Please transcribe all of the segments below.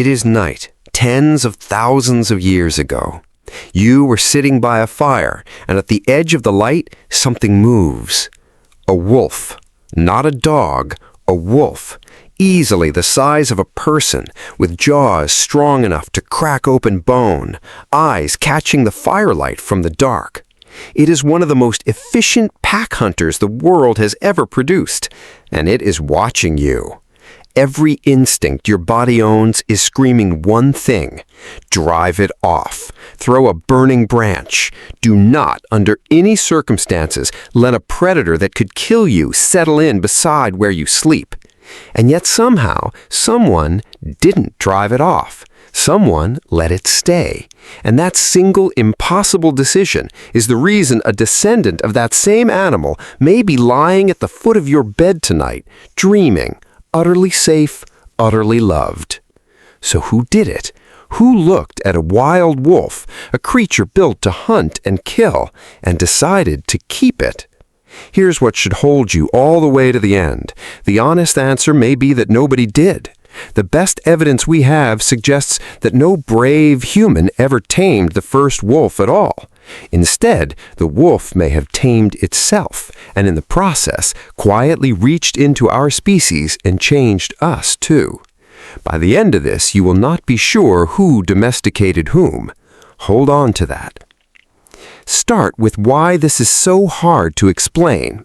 It is night, tens of thousands of years ago. You were sitting by a fire, and at the edge of the light, something moves. A wolf. Not a dog, a wolf. Easily the size of a person, with jaws strong enough to crack open bone, eyes catching the firelight from the dark. It is one of the most efficient pack hunters the world has ever produced, and it is watching you. Every instinct your body owns is screaming one thing: drive it off. Throw a burning branch. Do not, under any circumstances, let a predator that could kill you settle in beside where you sleep. And yet somehow, someone didn't drive it off. Someone let it stay. And that single impossible decision is the reason a descendant of that same animal may be lying at the foot of your bed tonight, dreaming, utterly safe, utterly loved. So who did it? Who looked at a wild wolf, a creature built to hunt and kill, and decided to keep it? Here's what should hold you all the way to the end. The honest answer may be that nobody did. The best evidence we have suggests that no brave human ever tamed the first wolf at all. Instead, the wolf may have tamed itself, and in the process, quietly reached into our species and changed us too. By the end of this, you will not be sure who domesticated whom. Hold on to that. Start with why this is so hard to explain.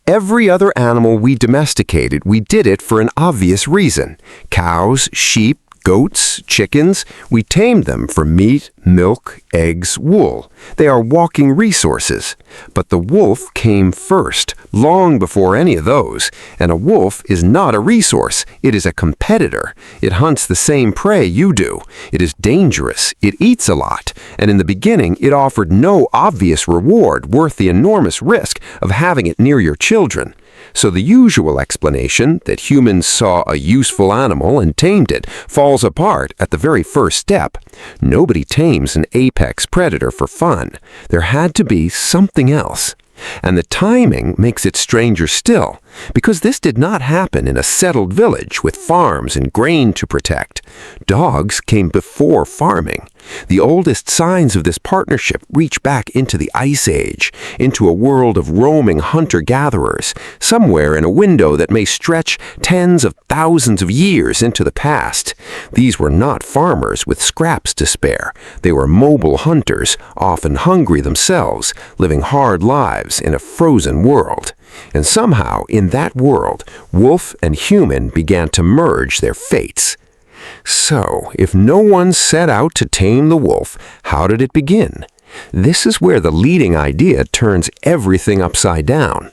Every other animal we domesticated, we did it for an obvious reason. Cows, sheep, goats, chickens, we tamed them for meat, milk, eggs, wool. They are walking resources. But the wolf came first, long before any of those. And a wolf is not a resource. It is a competitor. It hunts the same prey you do. It is dangerous. It eats a lot. And in the beginning, it offered no obvious reward worth the enormous risk of having it near your children. So the usual explanation that humans saw a useful animal and tamed it falls apart at the very first step. Nobody tames an apex predator for fun. There had to be something else. And the timing makes it stranger still, because this did not happen in a settled village with farms and grain to protect. Dogs came before farming. The oldest signs of this partnership reach back into the Ice Age, into a world of roaming hunter-gatherers, somewhere in a window that may stretch tens of thousands of years into the past. These were not farmers with scraps to spare. They were mobile hunters, often hungry themselves, living hard lives in a frozen world. And somehow, in that world, wolf and human began to merge their fates. So, if no one set out to tame the wolf, how did it begin? This is where the leading idea turns everything upside down.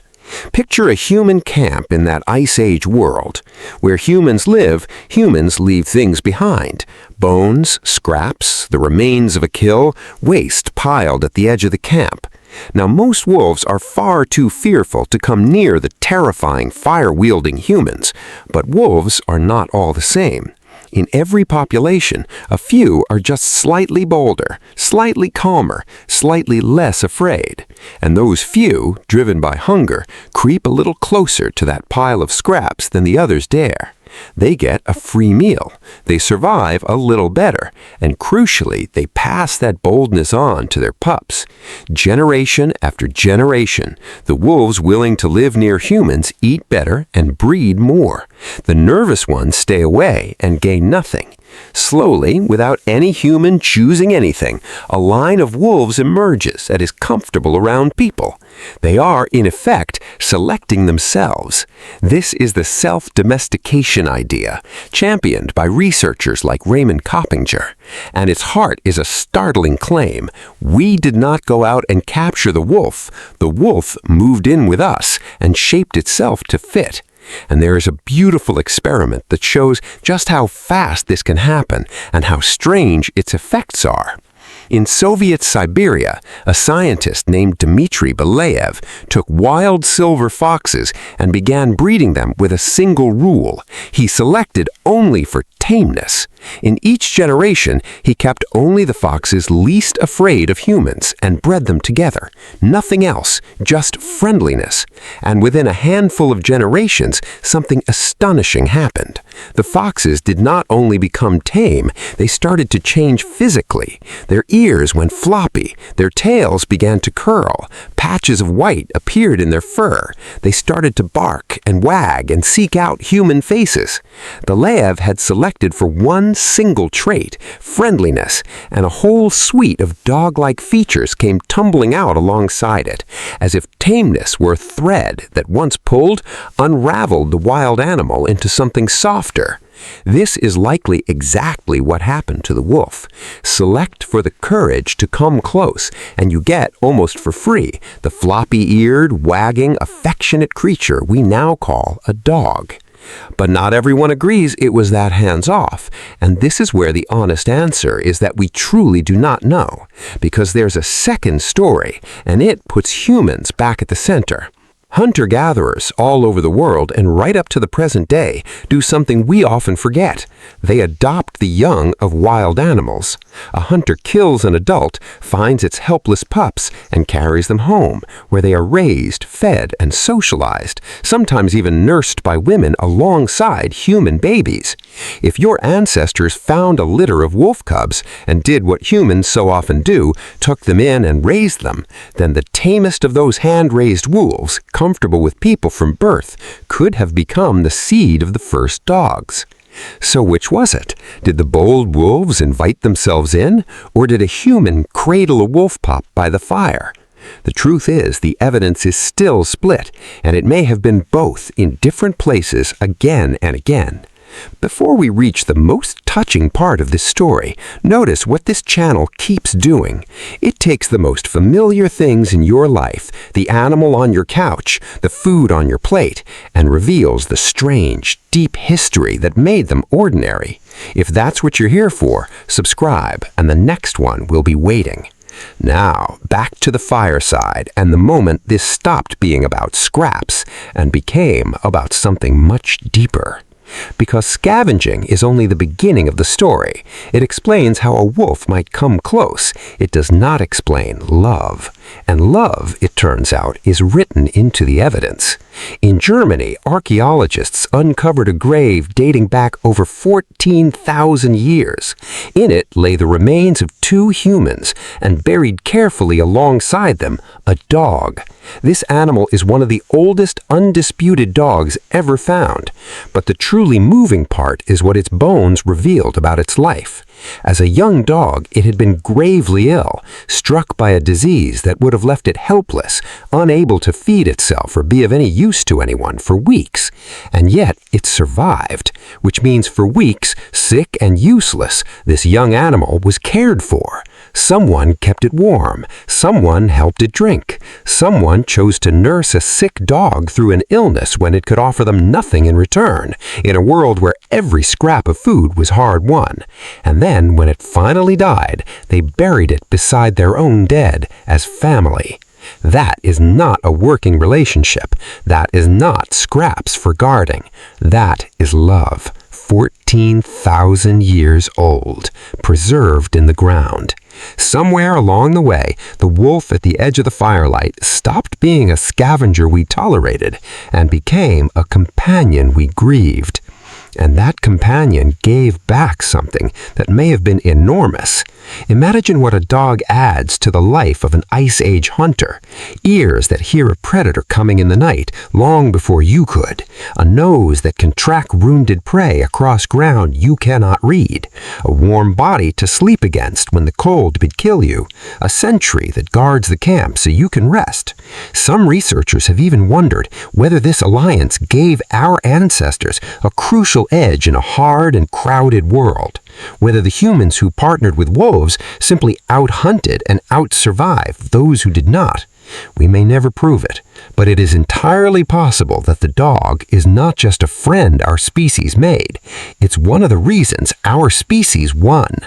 Picture a human camp in that Ice Age world. Where humans live, humans leave things behind. Bones, scraps, the remains of a kill, waste piled at the edge of the camp. Now, most wolves are far too fearful to come near the terrifying fire-wielding humans, but wolves are not all the same. In every population, a few are just slightly bolder, slightly calmer, slightly less afraid. And those few, driven by hunger, creep a little closer to that pile of scraps than the others dare. They get a free meal. They survive a little better. And crucially, they pass that boldness on to their pups. Generation after generation, the wolves willing to live near humans eat better and breed more. The nervous ones stay away and gain nothing. Slowly, without any human choosing anything, a line of wolves emerges that is comfortable around people. They are, in effect, selecting themselves. This is the self-domestication idea, championed by researchers like Raymond Coppinger. And its heart is a startling claim. We did not go out and capture the wolf. The wolf moved in with us and shaped itself to fit. And there is a beautiful experiment that shows just how fast this can happen and how strange its effects are. In Soviet Siberia, a scientist named Dmitry Belayev took wild silver foxes and began breeding them with a single rule. He selected only for tameness. In each generation, he kept only the foxes least afraid of humans and bred them together. Nothing else, just friendliness. And within a handful of generations, something astonishing happened. The foxes did not only become tame, they started to change physically. Their ears went floppy, their tails began to curl, patches of white appeared in their fur. They started to bark and wag and seek out human faces. The Lev had selected for one single trait, friendliness, and a whole suite of dog-like features came tumbling out alongside it, as if tameness were a thread that once pulled, unraveled the wild animal into something softer. This is likely exactly what happened to the wolf. Select for the courage to come close, and you get, almost for free, the floppy-eared, wagging, affectionate creature we now call a dog. But not everyone agrees it was that hands-off, and this is where the honest answer is that we truly do not know, because there's a second story, and it puts humans back at the center. Hunter-gatherers all over the world and right up to the present day do something we often forget. They adopt the young of wild animals. A hunter kills an adult, finds its helpless pups, and carries them home, where they are raised, fed, and socialized, sometimes even nursed by women alongside human babies. If your ancestors found a litter of wolf cubs and did what humans so often do, took them in and raised them, then the tamest of those hand-raised wolves, comfortable with people from birth, could have become the seed of the first dogs. So which was it? Did the bold wolves invite themselves in, or did a human cradle a wolf pup by the fire? The truth is, the evidence is still split, and it may have been both in different places again and again. Before we reach the most touching part of this story, notice what this channel keeps doing. It takes the most familiar things in your life, the animal on your couch, the food on your plate, and reveals the strange, deep history that made them ordinary. If that's what you're here for, subscribe, and the next one will be waiting. Now, back to the fireside and the moment this stopped being about scraps and became about something much deeper. Because scavenging is only the beginning of the story. It explains how a wolf might come close. It does not explain love. And love, it turns out, is written into the evidence. In Germany, archaeologists uncovered a grave dating back over 14,000 years. In it lay the remains of two humans, and buried carefully alongside them, a dog. This animal is one of the oldest undisputed dogs ever found, but the truly moving part is what its bones revealed about its life. As a young dog, it had been gravely ill, struck by a disease that would have left it helpless, unable to feed itself or be of any use to anyone for weeks. And yet it survived, which means for weeks, sick and useless, this young animal was cared for. Someone kept it warm. Someone helped it drink. Someone chose to nurse a sick dog through an illness when it could offer them nothing in return, in a world where every scrap of food was hard-won. And then, when it finally died, they buried it beside their own dead as family. That is not a working relationship. That is not scraps for guarding. That is love. 14,000 years old, preserved in the ground. Somewhere along the way, the wolf at the edge of the firelight stopped being a scavenger we tolerated and became a companion we grieved. And that companion gave back something that may have been enormous. Imagine what a dog adds to the life of an Ice Age hunter. Ears that hear a predator coming in the night long before you could. A nose that can track wounded prey across ground you cannot read. A warm body to sleep against when the cold would kill you. A sentry that guards the camp so you can rest. Some researchers have even wondered whether this alliance gave our ancestors a crucial edge in a hard and crowded world, whether the humans who partnered with wolves simply out-hunted and out-survived those who did not. We may never prove it, but it is entirely possible that the dog is not just a friend our species made. It's one of the reasons our species won.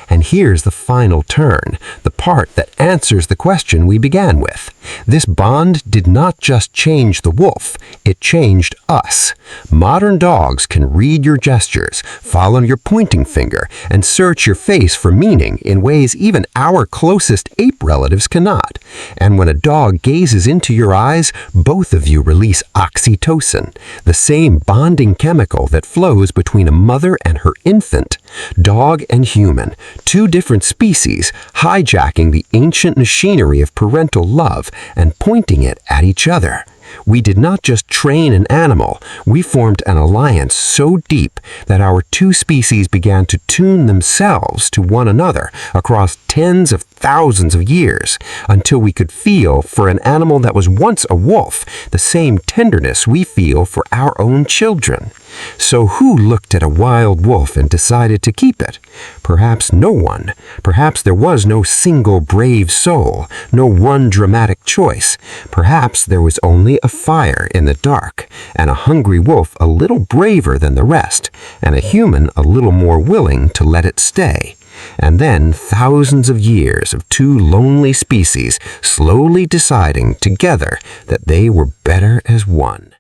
And here's the final turn, the part that answers the question we began with. This bond did not just change the wolf, it changed us. Modern dogs can read your gestures, follow your pointing finger, and search your face for meaning in ways even our closest ape relatives cannot. And when a dog gazes into your eyes, both of you release oxytocin, the same bonding chemical that flows between a mother and her infant. Dog and human, two different species, hijacking the ancient machinery of parental love and pointing it at each other. We did not just train an animal, we formed an alliance so deep that our two species began to tune themselves to one another across tens of thousands of years, until we could feel for an animal that was once a wolf the same tenderness we feel for our own children. So who looked at a wild wolf and decided to keep it? Perhaps no one. Perhaps there was no single brave soul, no one dramatic choice. Perhaps there was only a fire in the dark, and a hungry wolf a little braver than the rest, and a human a little more willing to let it stay. And then thousands of years of two lonely species slowly deciding together that they were better as one.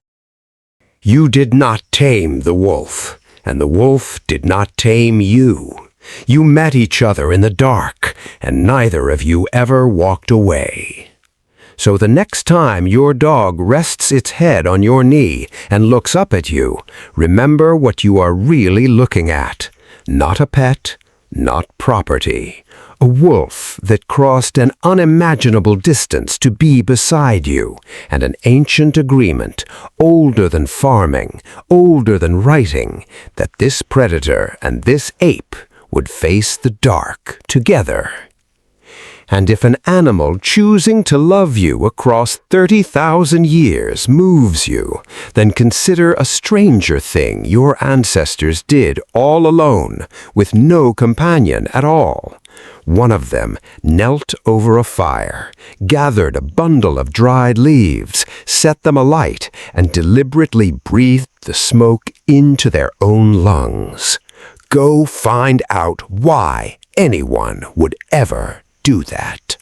You did not tame the wolf, and the wolf did not tame you. You met each other in the dark, and neither of you ever walked away. So the next time your dog rests its head on your knee and looks up at you, remember what you are really looking at. Not a pet, not property. A wolf that crossed an unimaginable distance to be beside you, and an ancient agreement, older than farming, older than writing, that this predator and this ape would face the dark together. And if an animal choosing to love you across 30,000 years moves you, then consider a stranger thing your ancestors did all alone, with no companion at all. One of them knelt over a fire, gathered a bundle of dried leaves, set them alight, and deliberately breathed the smoke into their own lungs. Go find out why anyone would ever do that.